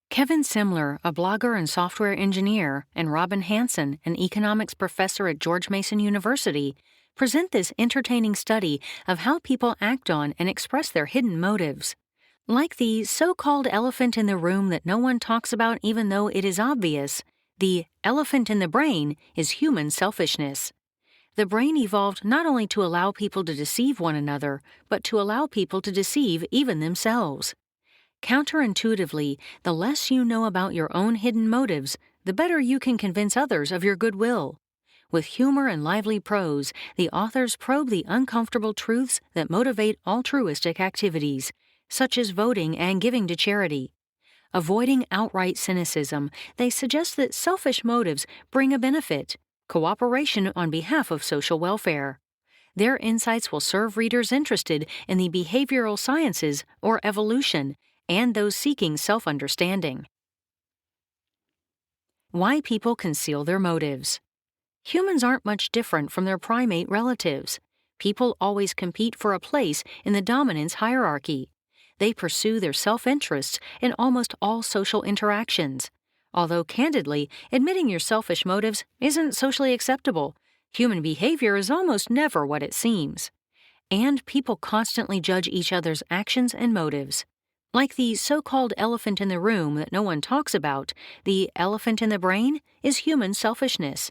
Kevin Simler, a blogger and software engineer, and Robin Hanson, an economics professor at George Mason University, present this entertaining study of how people act on and express their hidden motives. Like the so-called elephant in the room that no one talks about even though it is obvious, the elephant in the brain is human selfishness. The brain evolved not only to allow people to deceive one another, but to allow people to deceive even themselves. Counterintuitively, the less you know about your own hidden motives, the better you can convince others of your goodwill. With humor and lively prose, the authors probe the uncomfortable truths that motivate altruistic activities, such as voting and giving to charity. Avoiding outright cynicism, they suggest that selfish motives bring a benefit: cooperation on behalf of social welfare. Their insights will serve readers interested in the behavioral sciences or evolution, and those seeking self-understanding. Why people conceal their motives. Humans aren't much different from their primate relatives. People always compete for a place in the dominance hierarchy. They pursue their self-interests in almost all social interactions. Although, candidly, admitting your selfish motives isn't socially acceptable, human behavior is almost never what it seems. And people constantly judge each other's actions and motives. Like the so-called elephant in the room that no one talks about, the elephant in the brain is human selfishness.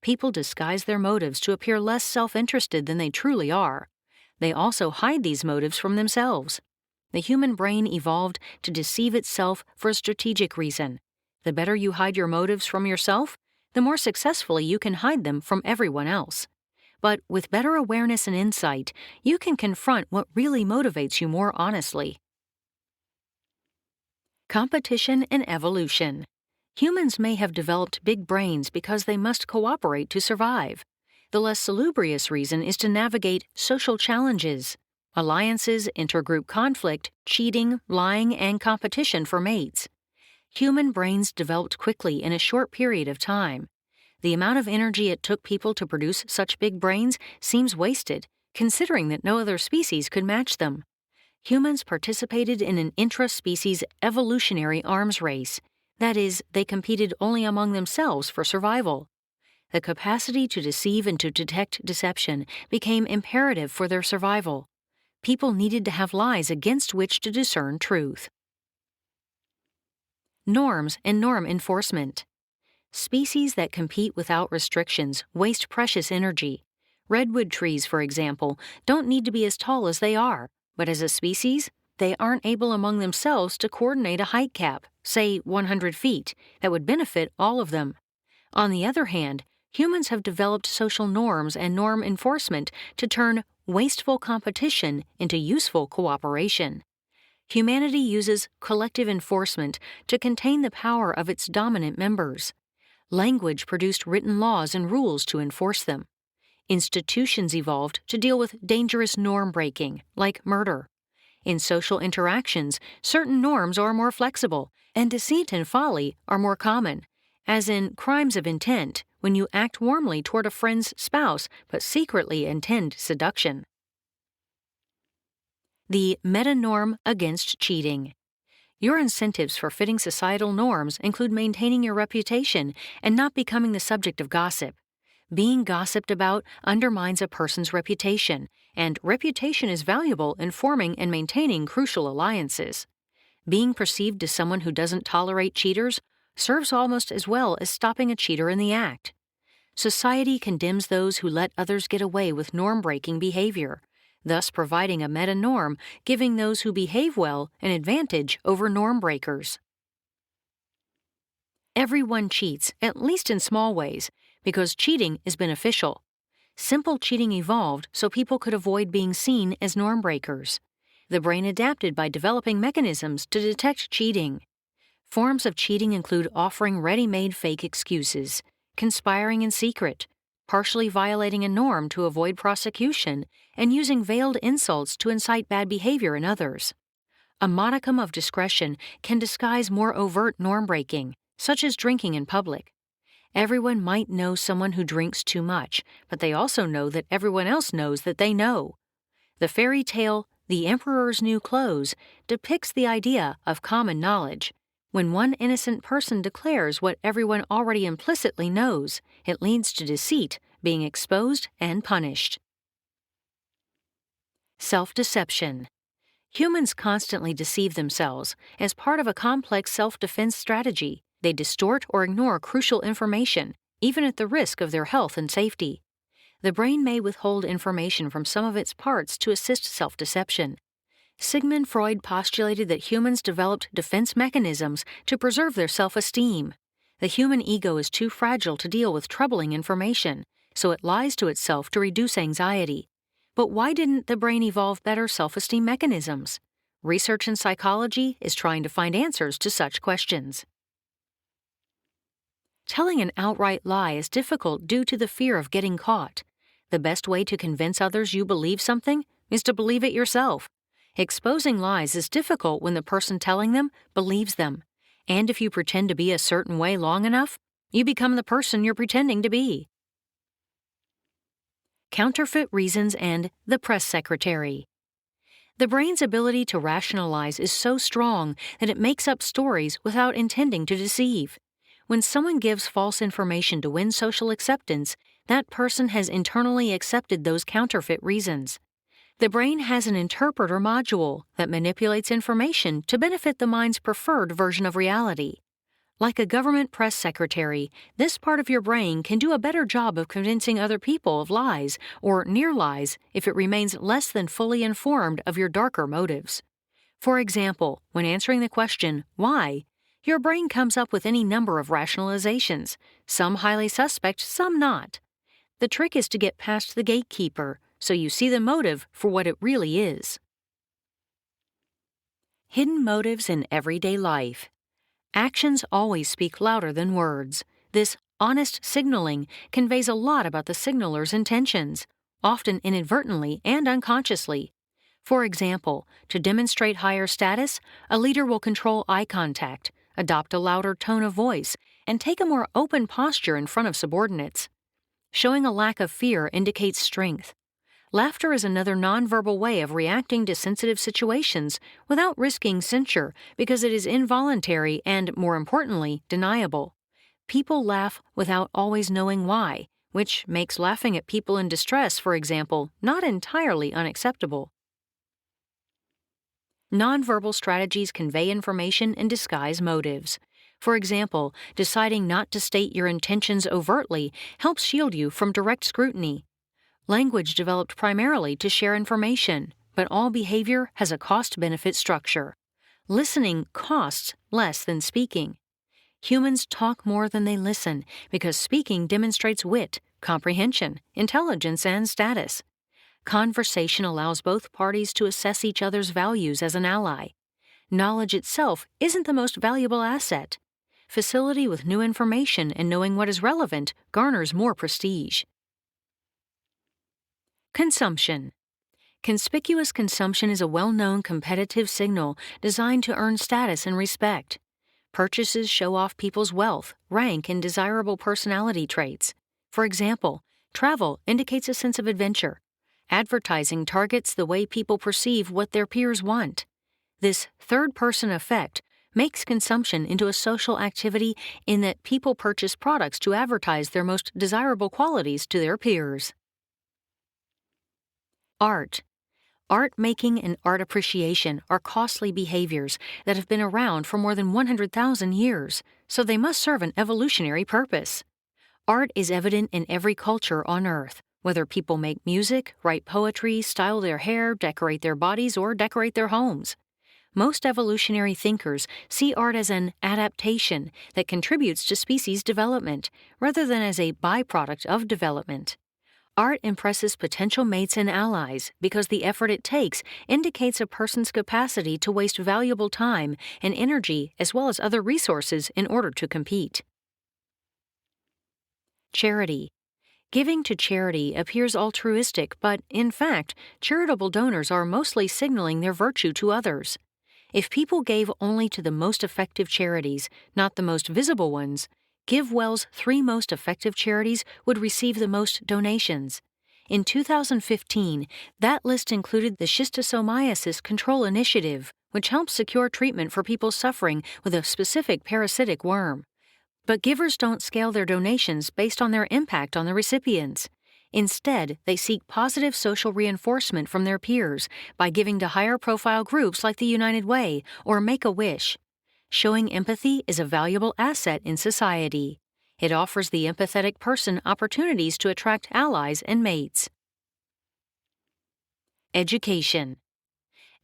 People disguise their motives to appear less self-interested than they truly are. They also hide these motives from themselves. The human brain evolved to deceive itself for a strategic reason. The better you hide your motives from yourself, the more successfully you can hide them from everyone else. But with better awareness and insight, you can confront what really motivates you more honestly. Competition and evolution. Humans may have developed big brains because they must cooperate to survive. The less salubrious reason is to navigate social challenges: alliances, intergroup conflict, cheating, lying, and competition for mates. Human brains developed quickly in a short period of time. The amount of energy it took people to produce such big brains seems wasted, considering that no other species could match them. Humans participated in an intra-species evolutionary arms race. That is, they competed only among themselves for survival. The capacity to deceive and to detect deception became imperative for their survival. People needed to have lies against which to discern truth. Norms and norm enforcement. Species that compete without restrictions waste precious energy. Redwood trees, for example, don't need to be as tall as they are, but as a species, they aren't able among themselves to coordinate a height cap, say 100 feet, that would benefit all of them. On the other hand, humans have developed social norms and norm enforcement to turn wasteful competition into useful cooperation. Humanity uses collective enforcement to contain the power of its dominant members. Language produced written laws and rules to enforce them. Institutions evolved to deal with dangerous norm breaking, like murder. In social interactions, certain norms are more flexible, and deceit and folly are more common, as in crimes of intent, when you act warmly toward a friend's spouse but secretly intend seduction. The meta-norm against cheating. Your incentives for fitting societal norms include maintaining your reputation and not becoming the subject of gossip. Being gossiped about undermines a person's reputation, and reputation is valuable in forming and maintaining crucial alliances. Being perceived as someone who doesn't tolerate cheaters serves almost as well as stopping a cheater in the act. Society condemns those who let others get away with norm-breaking behavior, thus providing a meta-norm, giving those who behave well an advantage over norm breakers. Everyone cheats, at least in small ways, because cheating is beneficial. Simple cheating evolved so people could avoid being seen as norm breakers. The brain adapted by developing mechanisms to detect cheating. Forms of cheating include offering ready-made fake excuses, conspiring in secret, partially violating a norm to avoid prosecution, and using veiled insults to incite bad behavior in others. A modicum of discretion can disguise more overt norm breaking, such as drinking in public. Everyone might know someone who drinks too much, but they also know that everyone else knows that they know. The fairy tale, The Emperor's New Clothes, depicts the idea of common knowledge. When one innocent person declares what everyone already implicitly knows, it leads to deceit being exposed and punished. Self-deception. Humans constantly deceive themselves as part of a complex self-defense strategy. They distort or ignore crucial information, even at the risk of their health and safety. The brain may withhold information from some of its parts to assist self-deception. Sigmund Freud postulated that humans developed defense mechanisms to preserve their self-esteem. The human ego is too fragile to deal with troubling information, so it lies to itself to reduce anxiety. But why didn't the brain evolve better self-esteem mechanisms? Research in psychology is trying to find answers to such questions. Telling an outright lie is difficult due to the fear of getting caught. The best way to convince others you believe something is to believe it yourself. Exposing lies is difficult when the person telling them believes them. And if you pretend to be a certain way long enough, you become the person you're pretending to be. Counterfeit reasons and the press secretary. The brain's ability to rationalize is so strong that it makes up stories without intending to deceive. When someone gives false information to win social acceptance, that person has internally accepted those counterfeit reasons. The brain has an interpreter module that manipulates information to benefit the mind's preferred version of reality. Like a government press secretary, this part of your brain can do a better job of convincing other people of lies or near lies if it remains less than fully informed of your darker motives. For example, when answering the question, why, your brain comes up with any number of rationalizations, some highly suspect, some not. The trick is to get past the gatekeeper, so you see the motive for what it really is. Hidden motives in everyday life. Actions always speak louder than words. This honest signaling conveys a lot about the signaler's intentions, often inadvertently and unconsciously. For example, to demonstrate higher status, a leader will control eye contact, adopt a louder tone of voice, and take a more open posture in front of subordinates. Showing a lack of fear indicates strength. Laughter is another nonverbal way of reacting to sensitive situations without risking censure because it is involuntary and, more importantly, deniable. People laugh without always knowing why, which makes laughing at people in distress, for example, not entirely unacceptable. Nonverbal strategies convey information and disguise motives. For example, deciding not to state your intentions overtly helps shield you from direct scrutiny. Language developed primarily to share information, but all behavior has a cost-benefit structure. Listening costs less than speaking. Humans talk more than they listen because speaking demonstrates wit, comprehension, intelligence, and status. Conversation allows both parties to assess each other's values as an ally. Knowledge itself isn't the most valuable asset. Facility with new information and knowing what is relevant garners more prestige. Consumption. Conspicuous consumption is a well-known competitive signal designed to earn status and respect. Purchases show off people's wealth, rank, and desirable personality traits. For example, travel indicates a sense of adventure. Advertising targets the way people perceive what their peers want. This third-person effect makes consumption into a social activity in that people purchase products to advertise their most desirable qualities to their peers. Art. Art making and art appreciation are costly behaviors that have been around for more than 100,000 years, so they must serve an evolutionary purpose. Art is evident in every culture on Earth, whether people make music, write poetry, style their hair, decorate their bodies, or decorate their homes. Most evolutionary thinkers see art as an adaptation that contributes to species development, rather than as a byproduct of development. Art impresses potential mates and allies because the effort it takes indicates a person's capacity to waste valuable time and energy as well as other resources in order to compete. Charity. Giving to charity appears altruistic, but, in fact, charitable donors are mostly signaling their virtue to others. If people gave only to the most effective charities, not the most visible ones, GiveWell's 3 most effective charities would receive the most donations. In 2015, that list included the Schistosomiasis Control Initiative, which helps secure treatment for people suffering with a specific parasitic worm. But givers don't scale their donations based on their impact on the recipients. Instead, they seek positive social reinforcement from their peers by giving to higher-profile groups like the United Way or Make-A-Wish. Showing empathy is a valuable asset in society. It offers the empathetic person opportunities to attract allies and mates. Education.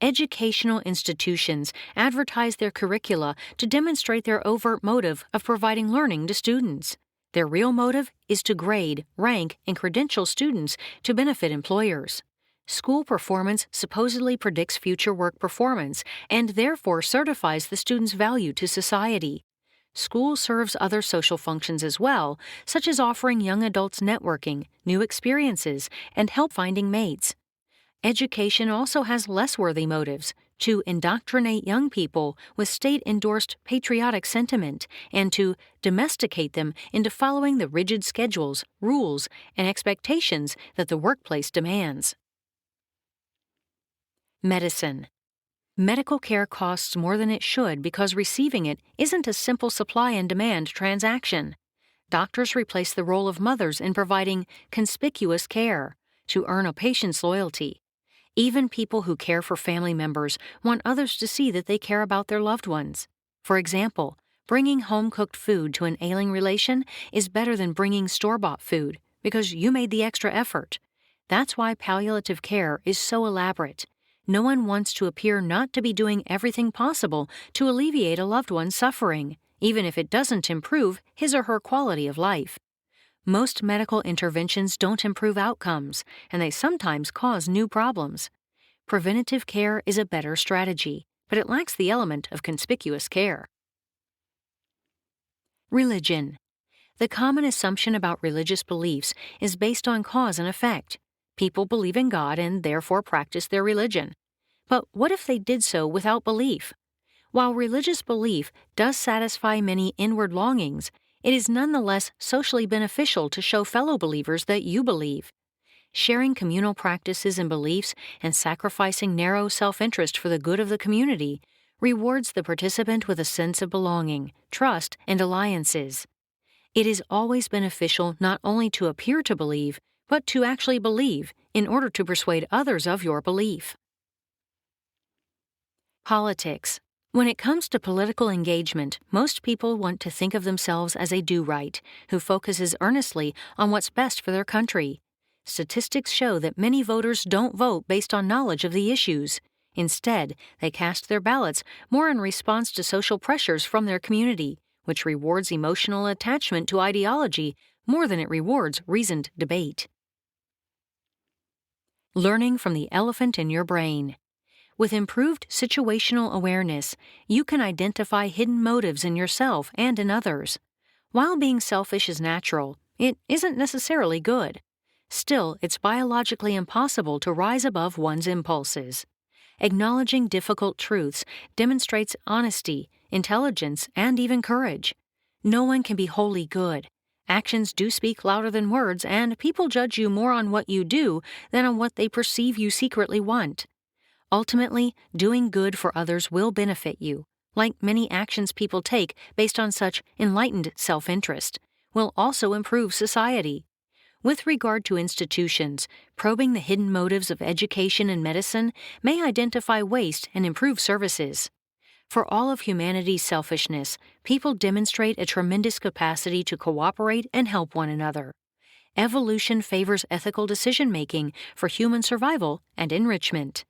Educational institutions advertise their curricula to demonstrate their overt motive of providing learning to students. Their real motive is to grade, rank, and credential students to benefit employers. School performance supposedly predicts future work performance and therefore certifies the student's value to society. School serves other social functions as well, such as offering young adults networking, new experiences, and help finding mates. Education also has less worthy motives: to indoctrinate young people with state-endorsed patriotic sentiment and to domesticate them into following the rigid schedules, rules, and expectations that the workplace demands. Medicine. Medical care costs more than it should because receiving it isn't a simple supply and demand transaction. Doctors replace the role of mothers in providing conspicuous care to earn a patient's loyalty. Even people who care for family members want others to see that they care about their loved ones. For example, bringing home-cooked food to an ailing relation is better than bringing store-bought food because you made the extra effort. That's why palliative care is so elaborate. No one wants to appear not to be doing everything possible to alleviate a loved one's suffering, even if it doesn't improve his or her quality of life. Most medical interventions don't improve outcomes, and they sometimes cause new problems. Preventative care is a better strategy, but it lacks the element of conspicuous care. Religion. The common assumption about religious beliefs is based on cause and effect. People believe in God and therefore practice their religion. But what if they did so without belief? While religious belief does satisfy many inward longings, it is nonetheless socially beneficial to show fellow believers that you believe. Sharing communal practices and beliefs and sacrificing narrow self-interest for the good of the community rewards the participant with a sense of belonging, trust, and alliances. It is always beneficial not only to appear to believe, but to actually believe in order to persuade others of your belief. Politics. When it comes to political engagement, most people want to think of themselves as a do-right, who focuses earnestly on what's best for their country. Statistics show that many voters don't vote based on knowledge of the issues. Instead, they cast their ballots more in response to social pressures from their community, which rewards emotional attachment to ideology more than it rewards reasoned debate. Learning from the elephant in your brain. With improved situational awareness, you can identify hidden motives in yourself and in others. While being selfish is natural, it isn't necessarily good. Still, it's biologically impossible to rise above one's impulses. Acknowledging difficult truths demonstrates honesty, intelligence, and even courage. No one can be wholly good. Actions do speak louder than words, and people judge you more on what you do than on what they perceive you secretly want. Ultimately, doing good for others will benefit you, like many actions people take based on such enlightened self-interest, will also improve society. With regard to institutions, probing the hidden motives of education and medicine may identify waste and improve services. For all of humanity's selfishness, people demonstrate a tremendous capacity to cooperate and help one another. Evolution favors ethical decision-making for human survival and enrichment.